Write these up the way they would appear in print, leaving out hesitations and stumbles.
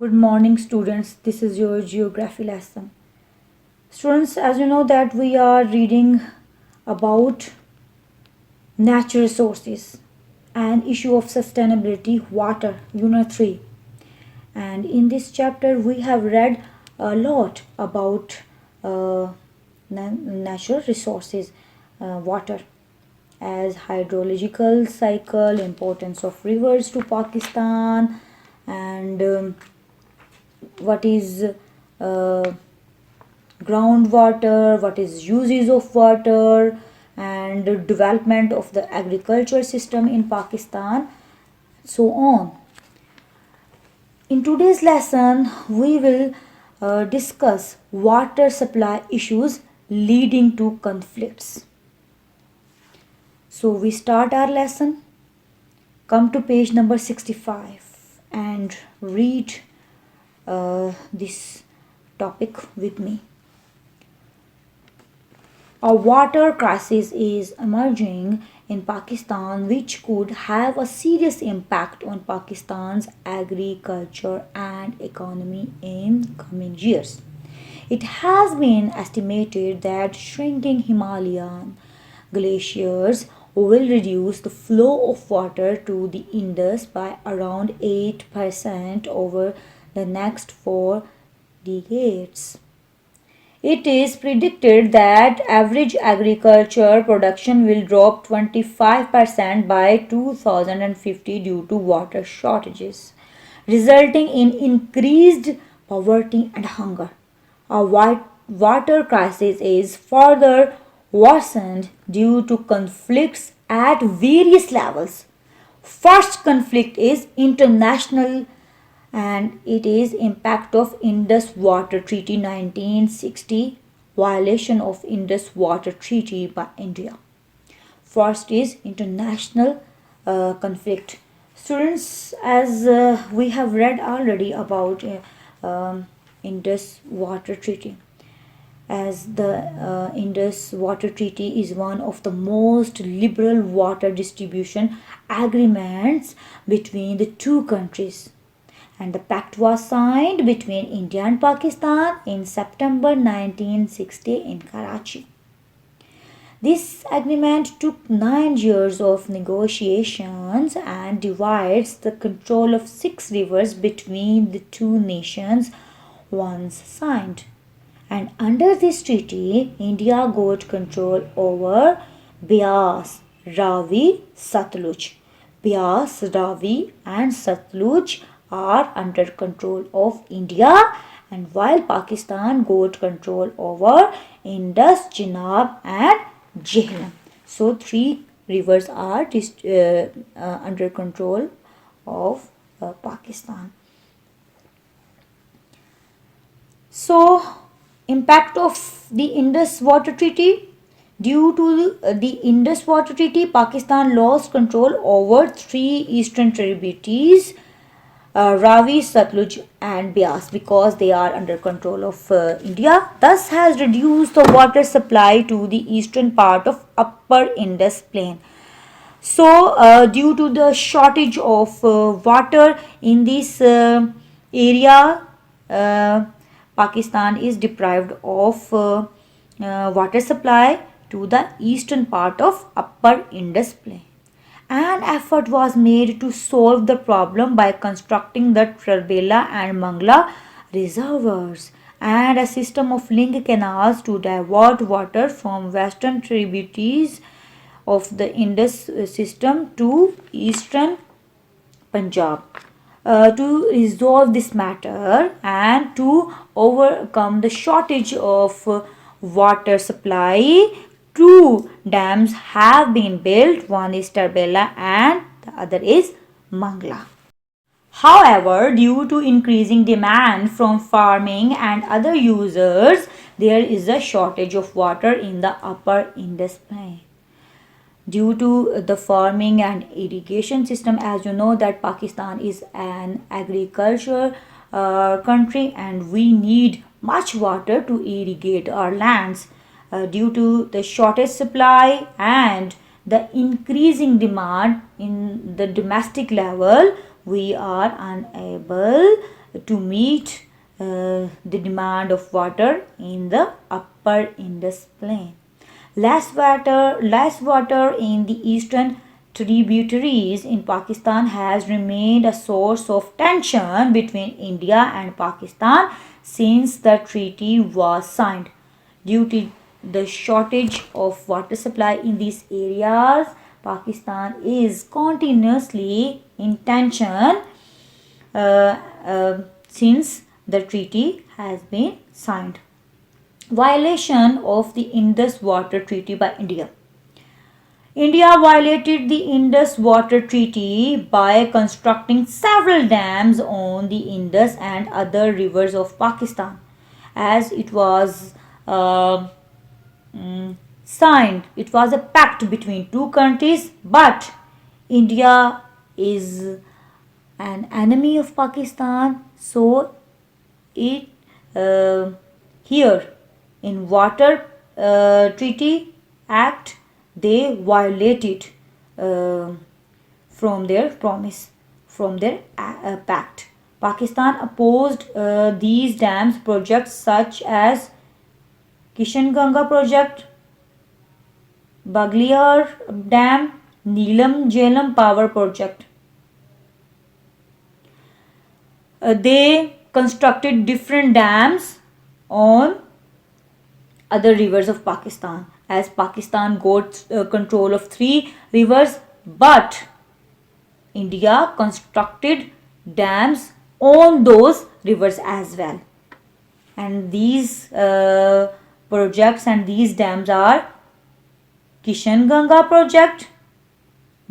Good morning, students. This is your geography lesson. Students, as you know that we are reading about natural resources and issue of sustainability, water, Unit 3. And in this chapter, we have read a lot about uh, natural resources, water as hydrological cycle, importance of rivers to Pakistan, and what is uh, groundwater, what is uses of water, and development of the agriculture system in Pakistan, so on. In today's lesson, we will discuss water supply issues leading to conflicts. So we start our lesson. Come to page number 65 and read this topic with me. A water crisis is emerging in Pakistan, which could have a serious impact on Pakistan's agriculture and economy in coming years. It has been estimated that shrinking Himalayan glaciers will reduce the flow of water to the Indus by around 8% over the next 4 decades. It is predicted that average agriculture production will drop 25% by 2050 due to water shortages, resulting in increased poverty and hunger. A water crisis is further worsened due to conflicts at various levels. First conflict is international, and it is impact of Indus Water Treaty 1960, violation of Indus Water Treaty by India. First is international conflict. Students, as we have read already about Indus Water Treaty, as the Indus Water Treaty is one of the most liberal water distribution agreements between the two countries, and the pact was signed between India and Pakistan in September 1960 in Karachi. This agreement took 9 years of negotiations and divides the control of 6 rivers between the two nations once signed. And under this treaty, India got control over Beas, Ravi, Satluj. Beas, Ravi, and Satluj are under control of India, and while Pakistan got control over Indus, Chenab, and Jhelum. So, 3 rivers are under control of Pakistan. So, impact of the Indus Water Treaty. Due to the Indus Water Treaty, Pakistan lost control over 3 eastern tributaries, Ravi, Satluj, and Beas, because they are under control of India. Thus, has reduced the water supply to the eastern part of Upper Indus Plain. So, due to the shortage of water in this area, uh, Pakistan is deprived of water supply to the eastern part of Upper Indus Plain. An effort was made to solve the problem by constructing the Trarbela and Mangla reservoirs and a system of link canals to divert water from western tributaries of the Indus system to eastern Punjab. To resolve this matter and to overcome the shortage of water supply, two dams have been built. One is Tarbela and the other is Mangla. However, due to increasing demand from farming and other users, there is a shortage of water in the upper Indus Plain. Due to the farming and irrigation system, as you know that Pakistan is an agriculture country, and we need much water to irrigate our lands. Due to the shortage supply and the increasing demand in the domestic level, we are unable to meet the demand of water in the upper Indus plain. Less water in the eastern tributaries in Pakistan has remained a source of tension between India and Pakistan since the treaty was signed. Due to the shortage of water supply in these areas, Pakistan is continuously in tension uh, since the treaty has been signed. Violation of the Indus Water Treaty by India. India violated the Indus Water Treaty by constructing several dams on the Indus and other rivers of Pakistan. As it was uh, signed, it was a pact between two countries, but India is an enemy of Pakistan, so it uh, here in water treaty act they violated uh, from their promise, from their pact. Pakistan opposed these dams projects such as Kishan Ganga project, Bagliar dam, Neelam Jhelum power project. They constructed different dams on other rivers of Pakistan, as Pakistan got control of three rivers, but India constructed dams on those rivers as well. And these projects and these dams are Kishan Ganga project,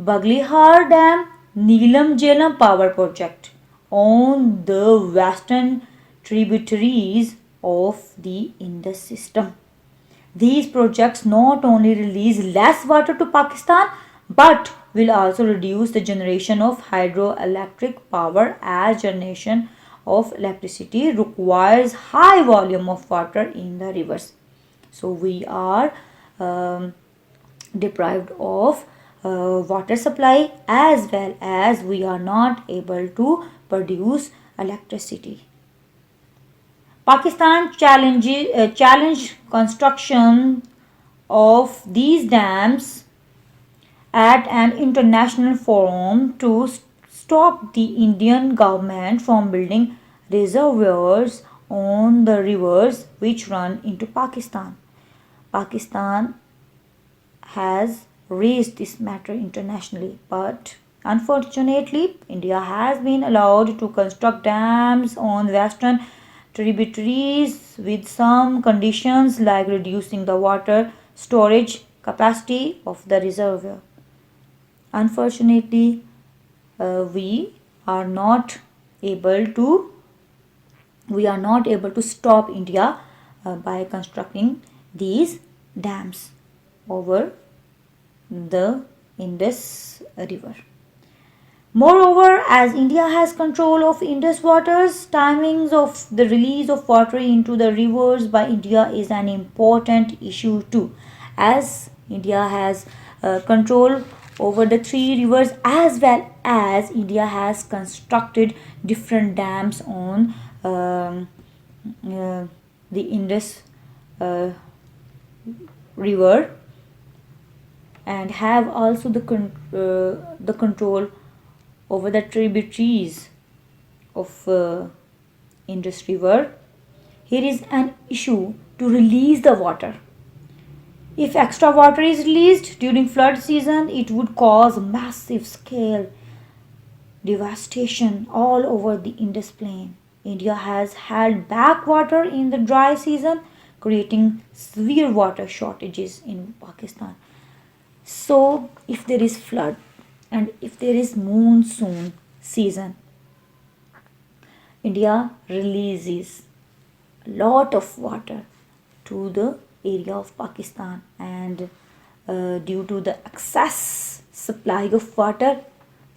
Baglihar Dam, Neelam Jhelum power project on the western tributaries of the Indus system. These projects not only release less water to Pakistan but will also reduce the generation of hydroelectric power, as generation of electricity requires high volume of water in the rivers. So we are um, deprived of water supply, as well as we are not able to produce electricity. Pakistan challenged construction of these dams at an international forum to stop the Indian government from building reservoirs on the rivers which run into Pakistan. Pakistan has raised this matter internationally, but unfortunately, India has been allowed to construct dams on western tributaries with some conditions like reducing the water storage capacity of the reservoir. Unfortunately, we are not able to stop India by constructing these dams over the Indus River. Moreover, as India has control of Indus waters, timings of the release of water into the rivers by India is an important issue too. As India has control over the three rivers, as well as India has constructed different dams on uh, the Indus uh, river, and have also the control over the tributaries of Indus River. Here is an issue to release the water. If extra water is released during flood season, it would cause massive scale devastation all over the Indus plain. India has held back water in the dry season, creating severe water shortages in Pakistan. So, if there is flood and if there is monsoon season, India releases a lot of water to the area of Pakistan, and due to the excess supply of water,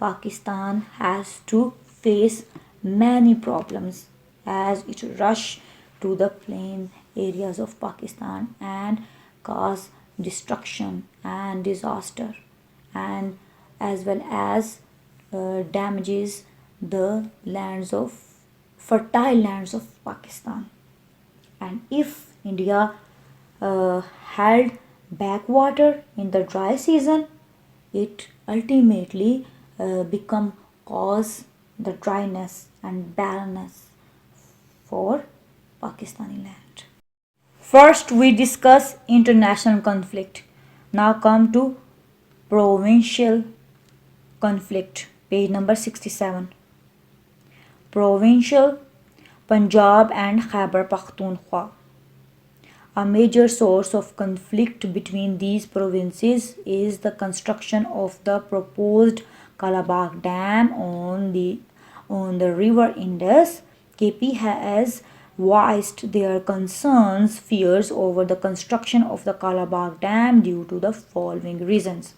Pakistan has to face many problems as it rush to the plain areas of Pakistan and cause destruction and disaster, and as well as damages the lands of fertile lands of Pakistan. And if India held back water in the dry season, it ultimately become cause the dryness and barrenness for Pakistani land. First, we discuss international conflict. Now come to provincial conflict, page number 67. Provincial Punjab and Khyber Pakhtunkhwa. A major source of conflict between these provinces is the construction of the proposed Kalabagh Dam on the river Indus. KP has voiced their concerns, fears over the construction of the Kalabagh Dam due to the following reasons.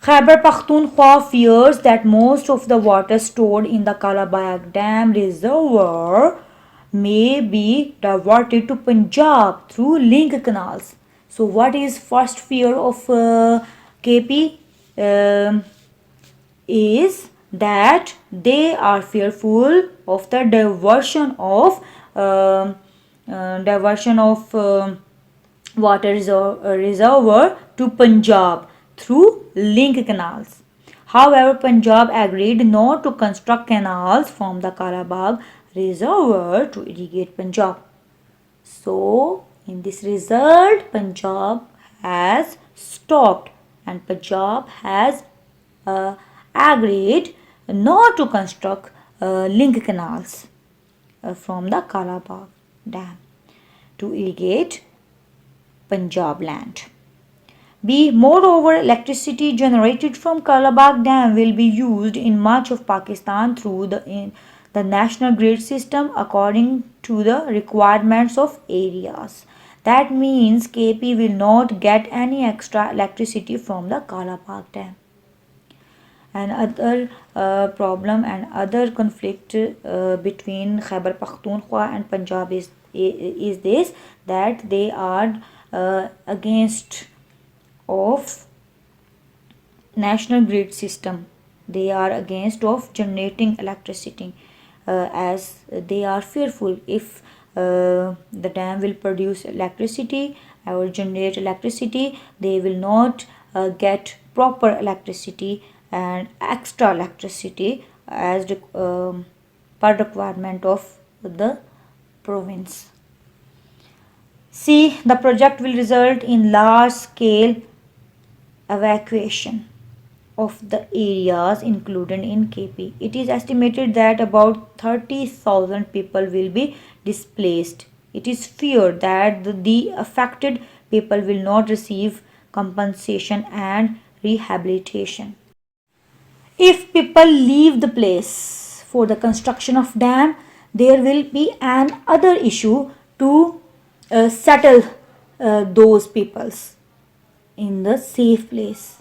Khyber Pakhtunkhwa fears that most of the water stored in the Kalabagh Dam reservoir may be diverted to Punjab through link canals. So, what is first fear of KP? Is that they are fearful of the diversion of water reservoir to Punjab through link canals. However, Punjab agreed not to construct canals from the Kalabagh reservoir to irrigate Punjab. So, in this result, Punjab has stopped and Punjab has agreed not to construct link canals from the Kalabagh Dam to irrigate Punjab land. B. Moreover, electricity generated from Kalabagh Dam will be used in much of Pakistan through the national grid system according to the requirements of areas. That means KP will not get any extra electricity from the Kalabagh Dam. And other problem and other conflict between Khyber Pakhtunkhwa and Punjab is this, that they are against of national grid system. They are against of generating electricity as they are fearful if the dam will produce electricity or generate electricity, they will not get proper electricity and extra electricity as per requirement of the province. C. The project will result in large scale evacuation of the areas included in KP. It is estimated that about 30,000 people will be displaced. It is feared that the affected people will not receive compensation and rehabilitation. If people leave the place for the construction of dam, there will be an other issue to settle those peoples in the safe place.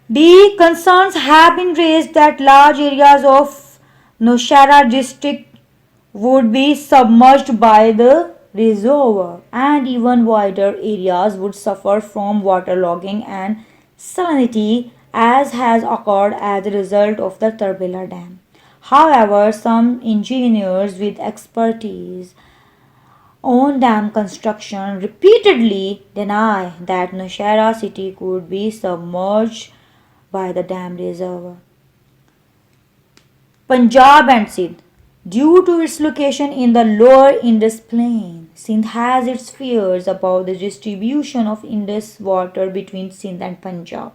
The concerns have been raised that large areas of Nowshera district would be submerged by the reservoir and even wider areas would suffer from waterlogging and salinity as has occurred as a result of the Turbela Dam. However, some engineers with expertise on dam construction repeatedly deny that Nowshera city could be submerged by the dam reservoir. Punjab and Sindh. Due to its location in the lower Indus plain, Sindh has its fears about the distribution of Indus water between Sindh and Punjab.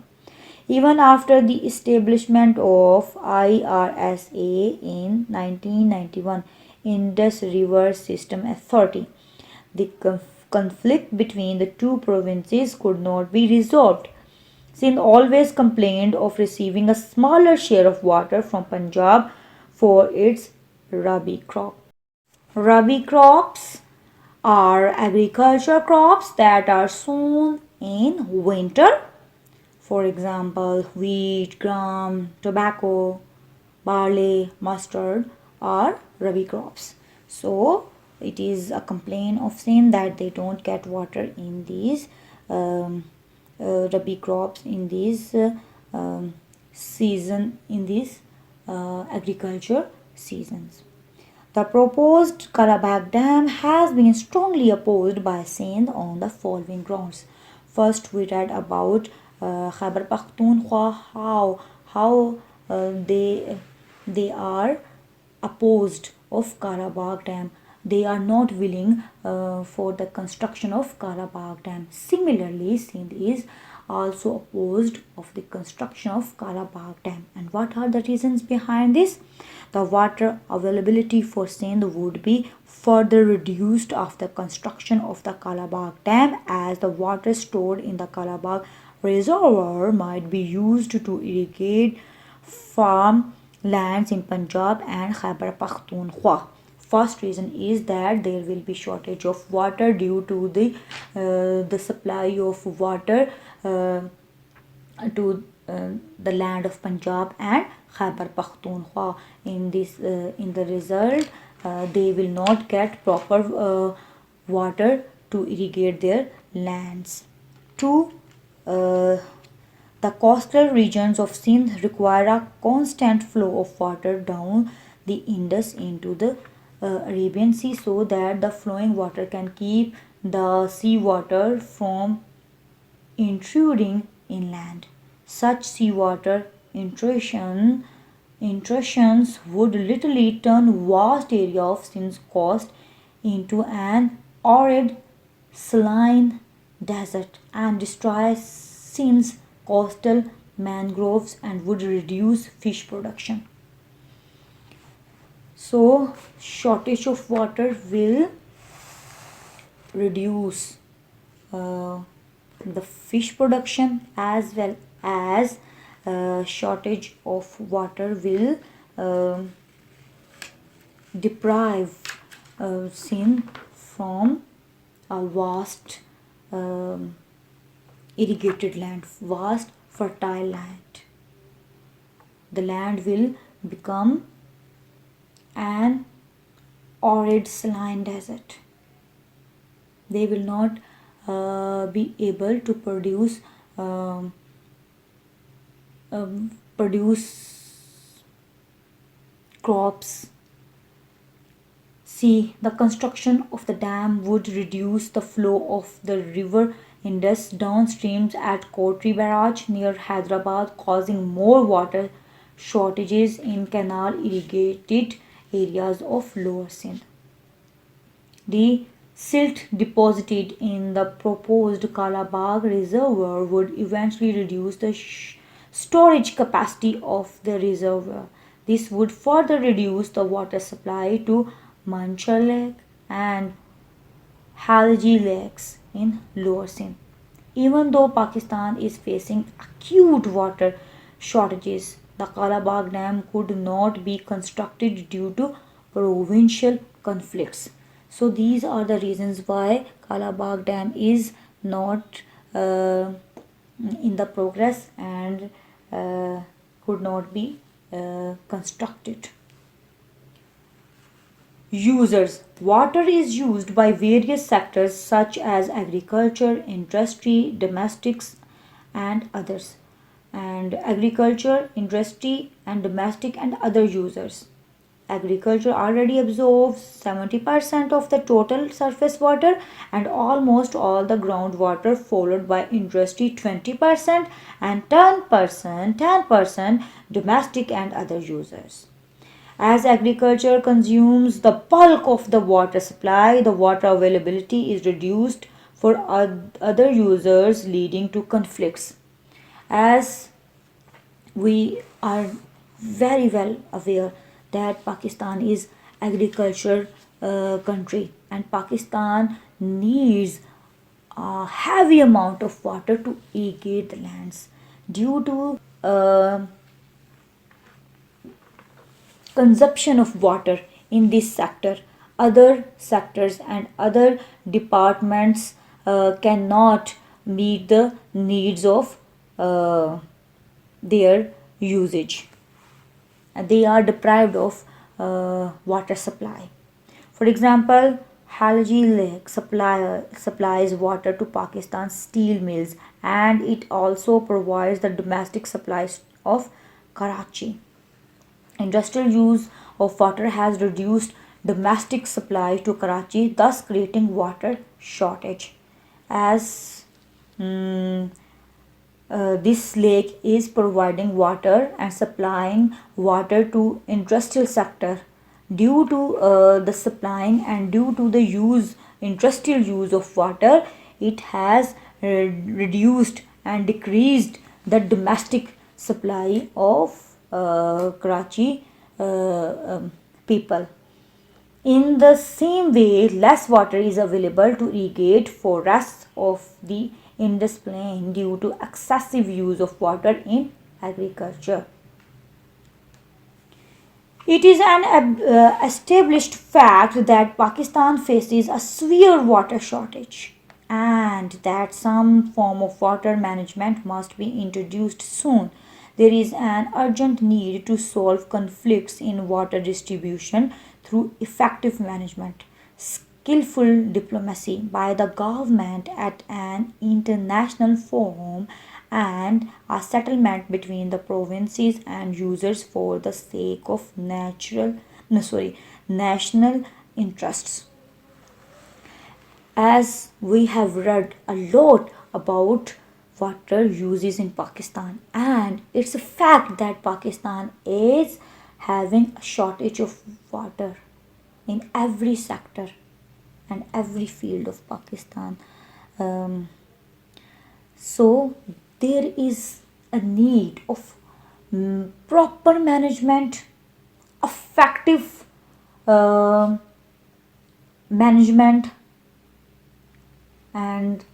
Even after the establishment of IRSA in 1991, Indus River System Authority, the conflict between the two provinces could not be resolved. Sindh always complained of receiving a smaller share of water from Punjab for its Rabi crop. Rabi crops are agriculture crops that are sown in winter. For example, wheat, gram, tobacco, barley, mustard are Rabi crops. So, it is a complaint of Sindh that they don't get water in these Rabi crops in these season in this agriculture seasons. The proposed Karabakh Dam has been strongly opposed by Sindh on the following grounds. First, we read about Khyber Pakhtunkhwa, how they are opposed of Karabakh Dam. They are not willing for the construction of Karabakh Dam. Similarly, Sindh is also opposed of the construction of Karabakh Dam. And what are the reasons behind this? The water availability for Sindh would be further reduced after construction of the Karabakh Dam, as the water stored in the Karabakh reservoir might be used to irrigate farm lands in Punjab and Khyber Pakhtunkhwa. First reason is that there will be shortage of water due to the supply of water to the land of Punjab and Khyber Pakhtunkhwa. In the result, they will not get proper water to irrigate their lands. Two, uh, the coastal regions of Sindh require a constant flow of water down the Indus into the Arabian Sea, so that the flowing water can keep the seawater from intruding inland. Such seawater intrusions would literally turn vast area of Sindh's coast into an arid saline desert and destroy Sindh's coastal mangroves and would reduce fish production. So, shortage of water will reduce uh, the fish production, as well as shortage of water will um deprive Sindh from a vast um, irrigated land, vast fertile land. The land will become an arid saline desert. They will not be able to um, produce crops. See, the construction of the dam would reduce the flow of the river Indus downstream at Kotri Barrage near Hyderabad, causing more water shortages in canal irrigated areas of Lower Sindh. The silt deposited in the proposed Kalabag reservoir would eventually reduce the storage capacity of the reservoir. This would further reduce the water supply to Manchar Lake and Halji lakes in Lower Sindh. Even though Pakistan is facing acute water shortages, the Kalabag Dam could not be constructed due to provincial conflicts. So these are the reasons why Kalabag Dam is not in the progress and could not be constructed. Users. Water is used by various sectors such as agriculture, industry, domestics, and others. And agriculture, industry, and domestic and other users. Agriculture already absorbs 70% of the total surface water and almost all the groundwater, followed by industry 20% and 10% domestic and other users. As agriculture consumes the bulk of the water supply, the water availability is reduced for other users, leading to conflicts. As we are very well aware that Pakistan is agriculture country, and Pakistan needs a heavy amount of water to irrigate the lands due to consumption of water in this sector. Other sectors and other departments cannot meet the needs of their usage. They are deprived of water supply. For example, Halji Lake supplies water to Pakistan's steel mills, and it also provides the domestic supplies of Karachi. Industrial use of water has reduced domestic supply to Karachi, thus creating water shortage. As mm, this lake is providing water and supplying water to industrial sector. Due to the supplying and due to the use industrial use of water, it has reduced and decreased the domestic supply of Karachi people. In the same way, less water is available to irrigate forests of the Indus Plain due to excessive use of water in agriculture. It is an established fact that Pakistan faces a severe water shortage and that some form of water management must be introduced soon. There is an urgent need to solve conflicts in water distribution through effective management, skillful diplomacy by the government at an international forum, and a settlement between the provinces and users for the sake of national interests. As we have read a lot about water uses in Pakistan, and it's a fact that Pakistan is having a shortage of water in every sector and every field of Pakistan. Um, so there is a need of proper management, effective um management, and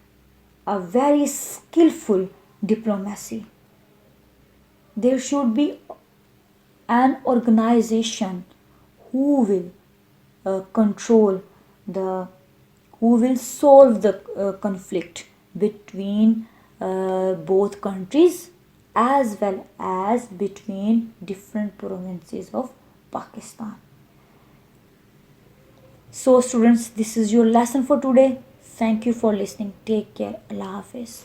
a very skillful diplomacy. There should be an organization who will control the who will solve the conflict between both countries as well as between different provinces of Pakistan. So, students, this is your lesson for today. Thank you for listening. Take care. Allah Hafiz.